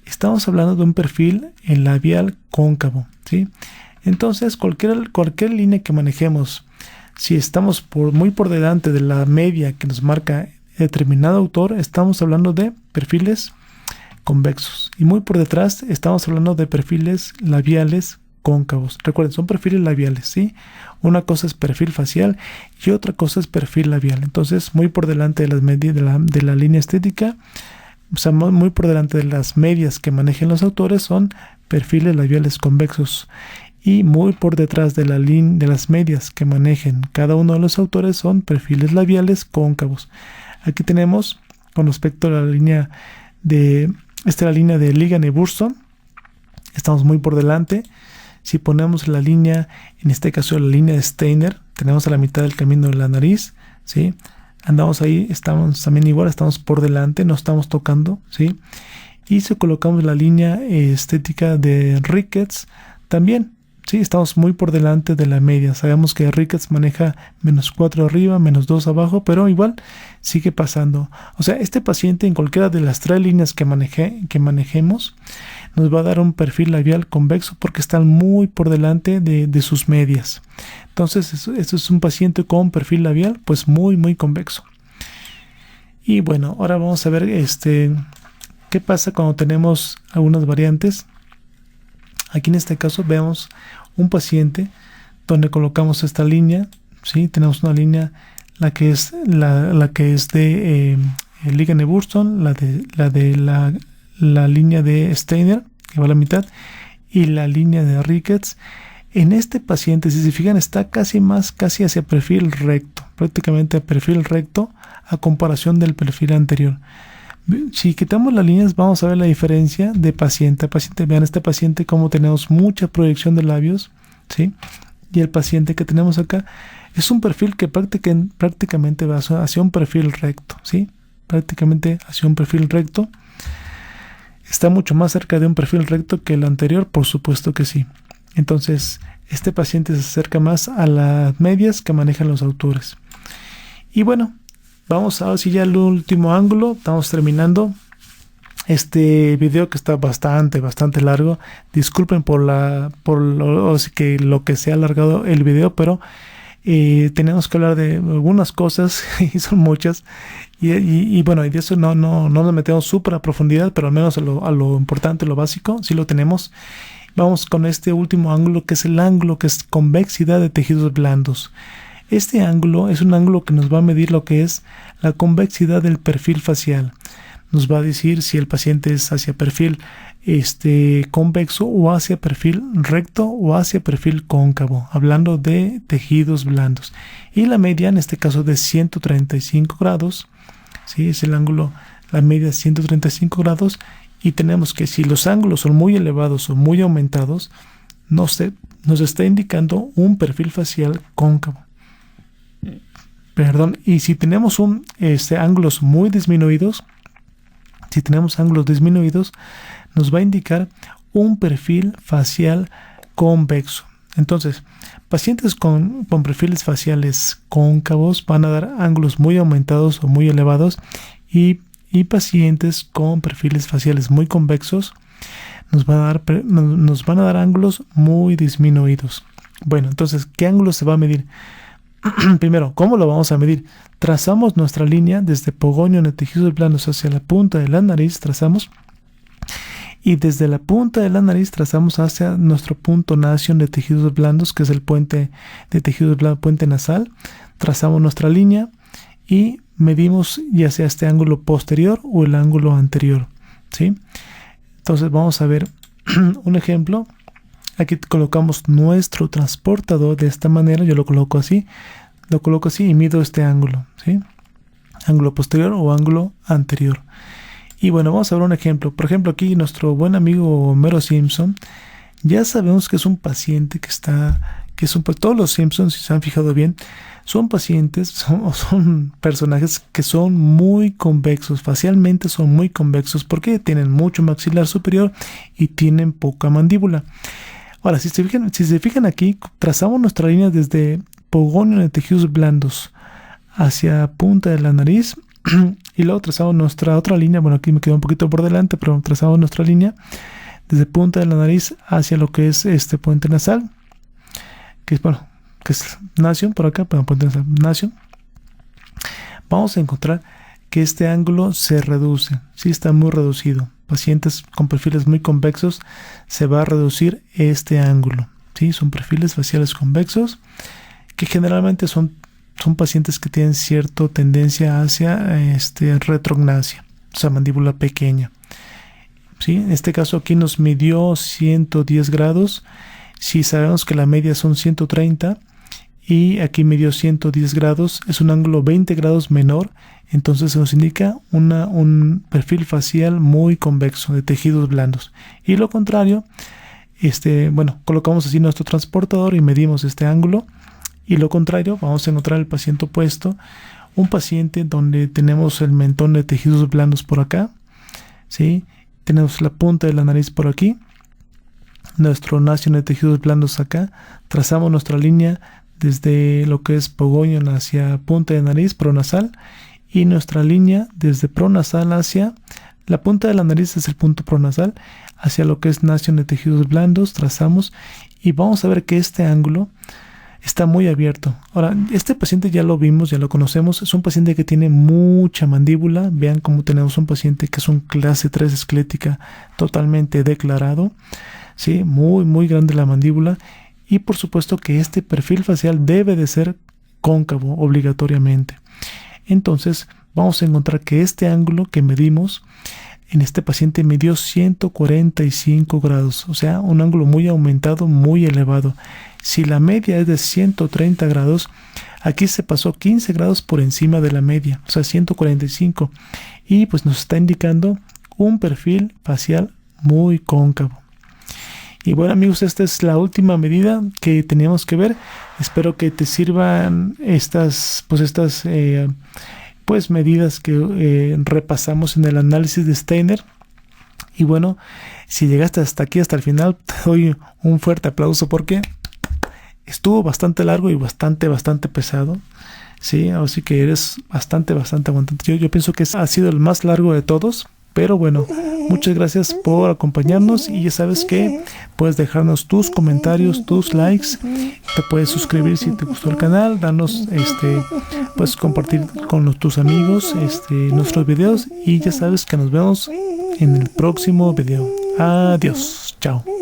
estamos hablando de un perfil en labial cóncavo, ¿sí? Entonces, cualquier línea que manejemos, si estamos muy por delante de la media que nos marca determinado autor, estamos hablando de perfiles convexos. Y muy por detrás estamos hablando de perfiles labiales cóncavos. Recuerden, son perfiles labiales, ¿sí? Una cosa es perfil facial y otra cosa es perfil labial. Entonces, muy por delante de las medias de la línea estética, o sea, muy por delante de las medias que manejen los autores, son perfiles labiales convexos. Y muy por detrás de las medias que manejen cada uno de los autores son perfiles labiales cóncavos. Aquí tenemos, con respecto a la línea la línea de Ligan y Burston, estamos muy por delante. Si ponemos la línea, en este caso la línea de Steiner, tenemos a la mitad del camino de la nariz, ¿sí? Andamos ahí, estamos también igual, estamos por delante, no estamos tocando, ¿sí? Y si colocamos la línea estética de Ricketts, también, ¿sí? Estamos muy por delante de la media. Sabemos que Ricketts maneja menos 4 arriba, menos 2 abajo, pero igual sigue pasando. O sea, este paciente en cualquiera de las 3 líneas que manejemos, nos va a dar un perfil labial convexo porque están muy por delante de sus medias. Entonces, eso es un paciente con perfil labial, pues muy convexo. Y bueno, ahora vamos a ver qué pasa cuando tenemos algunas variantes. Aquí en este caso vemos un paciente donde colocamos esta línea, ¿sí? Tenemos una línea, la que es de Ligan y Burston, la línea de Steiner, que va a la mitad, y la línea de Ricketts. En este paciente, si se fijan, está casi hacia perfil recto, prácticamente a perfil recto a comparación del perfil anterior. Si quitamos las líneas, vamos a ver la diferencia de paciente a paciente. Vean este paciente como tenemos mucha proyección de labios, ¿sí? Y el paciente que tenemos acá, Es un perfil que prácticamente va hacia un perfil recto, ¿sí? Prácticamente hacia un perfil recto. ¿Está mucho más cerca de un perfil recto que el anterior? Por supuesto que sí. Entonces, este paciente se acerca más a las medias que manejan los autores. Y bueno, vamos ahora sí ya al último ángulo. Estamos terminando este video que está bastante largo. Disculpen por lo que se ha alargado el video, pero tenemos que hablar de algunas cosas y son muchas. Y bueno, y de eso no nos metemos súper a profundidad, pero al menos a lo importante, lo básico, sí lo tenemos. Vamos con este último ángulo, que es el ángulo que es convexidad de tejidos blandos. Este ángulo es un ángulo que nos va a medir lo que es la convexidad del perfil facial. Nos va a decir si el paciente es hacia perfil convexo o hacia perfil recto o hacia perfil cóncavo, hablando de tejidos blandos. Y la media, en este caso de 135 grados, ¿sí? Es el ángulo, la media de 135 grados. Y tenemos que si los ángulos son muy elevados o muy aumentados, nos está indicando un perfil facial cóncavo. Perdón, y si tenemos ángulos muy disminuidos, nos va a indicar un perfil facial convexo. Entonces, pacientes con perfiles faciales cóncavos van a dar ángulos muy aumentados o muy elevados, y pacientes con perfiles faciales muy convexos nos van a dar ángulos muy disminuidos. Bueno, entonces, ¿qué ángulo se va a medir? Primero, ¿cómo lo vamos a medir? Trazamos nuestra línea desde Pogonion de tejidos blandos hacia la punta de la nariz, y desde la punta de la nariz trazamos hacia nuestro punto Nation de tejidos blandos, que es el puente de tejidos blandos, puente nasal. Trazamos nuestra línea y medimos ya sea este ángulo posterior o el ángulo anterior, ¿sí? Entonces vamos a ver un ejemplo. Aquí colocamos nuestro transportador de esta manera. Yo lo coloco así y mido este ángulo, ¿sí? Ángulo posterior o ángulo anterior. Y bueno, vamos a ver un ejemplo. Por ejemplo, aquí nuestro buen amigo Homero Simpson, ya sabemos que es un paciente todos los Simpsons, si se han fijado bien, son pacientes, son personajes que son muy convexos, facialmente son muy convexos, porque tienen mucho maxilar superior y tienen poca mandíbula. Ahora, si se fijan aquí, trazamos nuestra línea desde Pogonion de tejidos blandos hacia punta de la nariz, y luego trazamos nuestra otra línea. Bueno, aquí me quedó un poquito por delante, pero trazamos nuestra línea desde punta de la nariz hacia lo que es este puente nasal, que es Nation, por acá, pero puente nasal, Nation. Vamos a encontrar que este ángulo se reduce, sí, está muy reducido. Pacientes con perfiles muy convexos se va a reducir este ángulo, ¿sí? Son perfiles faciales convexos que generalmente son pacientes que tienen cierta tendencia hacia retrognasia, o sea, mandíbula pequeña, ¿sí? En este caso aquí nos midió 110 grados. Si sabemos que la media son 130 y aquí midió 110 grados, es un ángulo 20 grados menor. Entonces se nos indica un perfil facial muy convexo de tejidos blandos. Y lo contrario, colocamos así nuestro transportador y medimos este ángulo. Y lo contrario, vamos a encontrar el paciente opuesto, un paciente donde tenemos el mentón de tejidos blandos por acá, ¿sí? Tenemos la punta de la nariz por aquí, nuestro Nation de tejidos blandos acá. Trazamos nuestra línea desde lo que es Pogonion hacia punta de nariz pronasal, y nuestra línea desde pronasal hacia la punta de la nariz, es el punto pronasal, hacia lo que es Nation de tejidos blandos. Trazamos y vamos a ver que este ángulo está muy abierto. Ahora, este paciente ya lo vimos, ya lo conocemos. Es un paciente que tiene mucha mandíbula. Vean cómo tenemos un paciente que es un clase 3 esquelética totalmente declarado, ¿sí? Muy grande la mandíbula. Y por supuesto que este perfil facial debe de ser cóncavo obligatoriamente. Entonces vamos a encontrar que este ángulo que medimos en este paciente midió 145 grados, o sea, un ángulo muy aumentado, muy elevado. Si la media es de 130 grados, aquí se pasó 15 grados por encima de la media, o sea, 145. Y pues nos está indicando un perfil facial muy cóncavo. Y bueno, amigos, esta es la última medida que teníamos que ver. Espero que te sirvan estas medidas que repasamos en el análisis de Steiner. Y bueno, si llegaste hasta aquí, hasta el final, te doy un fuerte aplauso porque estuvo bastante largo y bastante pesado. Sí, así que eres bastante aguantante. Yo pienso que ha sido el más largo de todos. Pero bueno, muchas gracias por acompañarnos y ya sabes que puedes dejarnos tus comentarios, tus likes, te puedes suscribir si te gustó el canal, darnos puedes compartir con tus amigos nuestros videos y ya sabes que nos vemos en el próximo video. Adiós, chao.